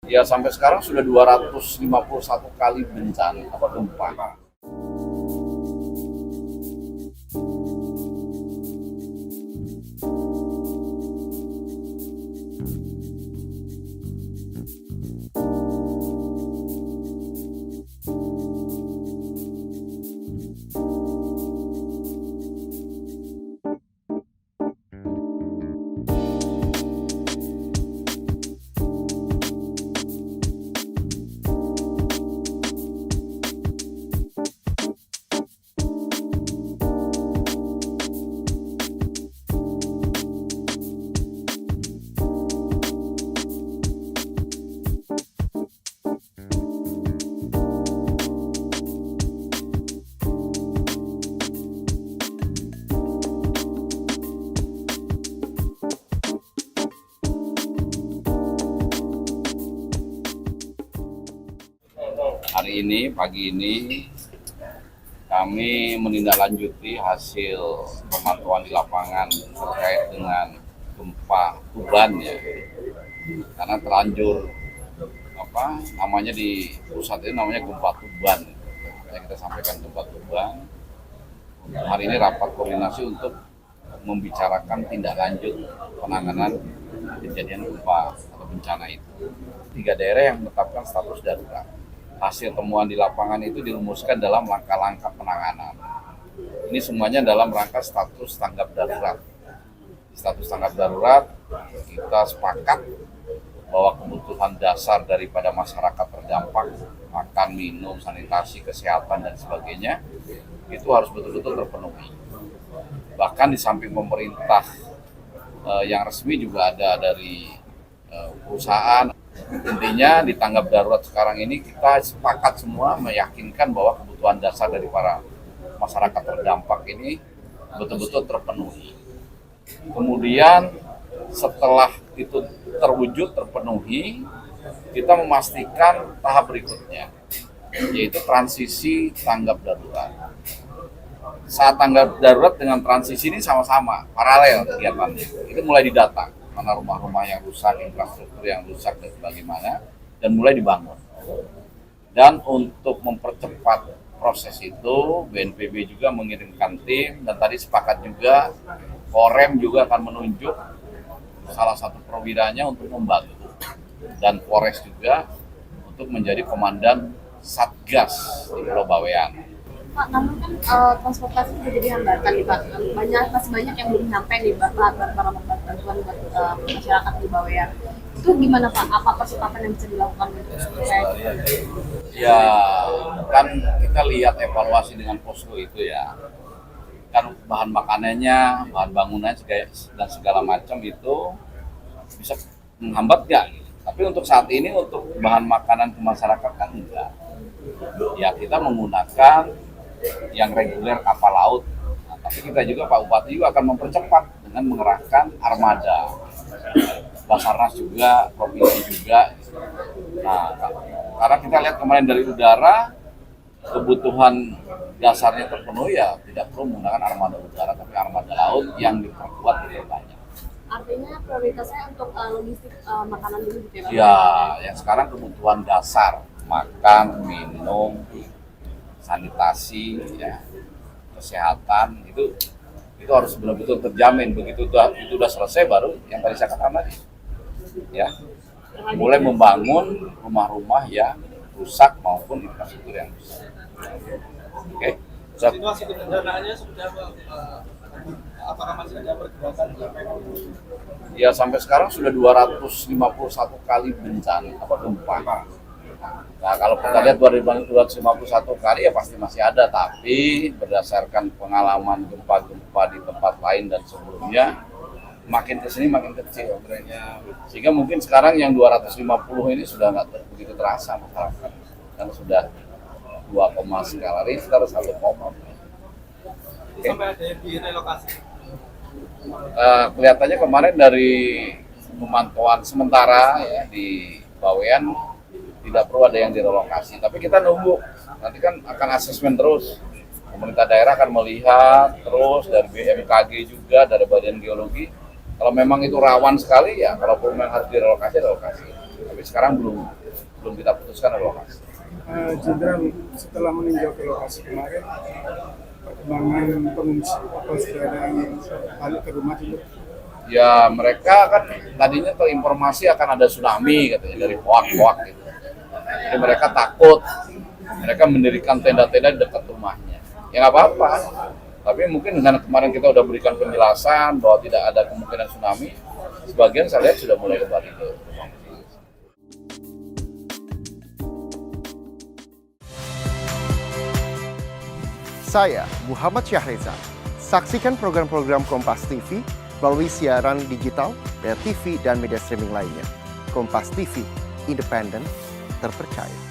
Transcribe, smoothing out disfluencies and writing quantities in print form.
Ya sampai sekarang sudah 251 kali bencana gempa. Hari ini, pagi ini, kami menindaklanjuti hasil pemantauan di lapangan terkait dengan gempa Tuban ya. Karena terlanjur namanya di pusat ini namanya gempa Tuban. Yang kita sampaikan gempa Tuban. Hari ini rapat koordinasi untuk membicarakan tindak lanjut penanganan kejadian gempa atau bencana itu. 3 daerah yang menetapkan status darurat. Hasil temuan di lapangan itu dirumuskan dalam langkah-langkah penanganan. Ini semuanya dalam rangka status tanggap darurat. Status tanggap darurat, kita sepakat bahwa kebutuhan dasar daripada masyarakat terdampak, makan, minum, sanitasi, kesehatan, dan sebagainya, itu harus betul-betul terpenuhi. Bahkan di samping pemerintah yang resmi juga ada dari perusahaan. Intinya di tanggap darurat sekarang ini kita sepakat semua meyakinkan bahwa kebutuhan dasar dari para masyarakat terdampak ini betul-betul terpenuhi. Kemudian setelah itu terpenuhi, kita memastikan tahap berikutnya, yaitu transisi tanggap darurat. Saat tanggap darurat dengan transisi ini sama-sama, paralel kegiatannya. Itu mulai didata, mana rumah-rumah yang rusak, infrastruktur yang rusak dan sebagaimana, dan mulai dibangun. Dan untuk mempercepat proses itu, BNPB juga mengirimkan tim, dan tadi sepakat juga Korem juga akan menunjuk salah satu perwiranya untuk membantu, dan Polres juga untuk menjadi komandan Satgas di Pulau Bawean. Pak, namun kan transportasi juga jadi hambatan nih Pak. Masih banyak yang belum sampai nih para bantuan buat masyarakat di Bawean. Itu gimana Pak? Apa percepatan yang bisa dilakukan untuk supaya Ya, kan kita lihat evaluasi dengan posko itu ya. Kan bahan makanannya, bahan bangunan dan segala macam itu bisa menghambat nggak? Tapi untuk saat ini untuk bahan makanan ke masyarakat kan enggak. Ya kita menggunakan yang reguler kapal laut. Nah, tapi kita juga Pak Bupati juga akan mempercepat dengan mengerahkan armada. Basarnas juga, provinsi juga. Nah, karena kita lihat kemarin dari udara, kebutuhan dasarnya terpenuhi ya tidak perlu menggunakan armada udara, tapi armada laut yang diperkuat lebih banyak. artinya prioritasnya untuk logistik makanan dulu gitu ya Pak? Ya, yang sekarang kebutuhan dasar, makan, minum, sanitasi, ya, kesehatan itu harus benar-benar terjamin. Begitu itu udah selesai baru yang tadi saya katakan tadi, ya, mulai membangun rumah-rumah yang rusak maupun infrastruktur yang rusak. Oke. Situasi kebencananya seperti apa? Apakah masih ada pergerakan? Ya sampai sekarang sudah 251 kali bencana gempa. Nah kalau kita lihat 251 kali ya pasti masih ada, tapi berdasarkan pengalaman gempa-gempa di tempat lain dan sebelumnya makin kesini makin kecil trennya. Sehingga mungkin sekarang yang 250 ini sudah nggak begitu terasa masyarakat, karena sudah 2, skala Richter 1, Sampai ada yang direlokasi. Kelihatannya kemarin dari pemantauan sementara ya di Bawean tidak perlu ada yang direlokasi, tapi kita nunggu, nanti kan akan asesmen terus. Pemerintah daerah akan melihat terus dari BMKG juga, dari Badan Geologi. Kalau memang itu rawan sekali ya, kalau memang harus direlokasi. Tapi sekarang belum kita putuskan ada lokasi. Jenderal, setelah meninjau ke lokasi kemarin, perkembangan pengungsi apa sudah ada yang balik ke rumah juga? Ya mereka kan tadinya terinformasi akan ada tsunami katanya dari hoak-hoak gitu. Jadi mereka takut, mereka mendirikan tenda-tenda di dekat rumahnya. Ya nggak apa-apa, tapi mungkin dengan kemarin kita udah berikan penjelasan bahwa tidak ada kemungkinan tsunami, sebagian saya lihat sudah mulai kembali ke rumah. Saya Muhammad Syahreza. Saksikan program-program Kompas TV melalui siaran digital, pay TV, dan media streaming lainnya. Kompas TV, independen, terpercaya.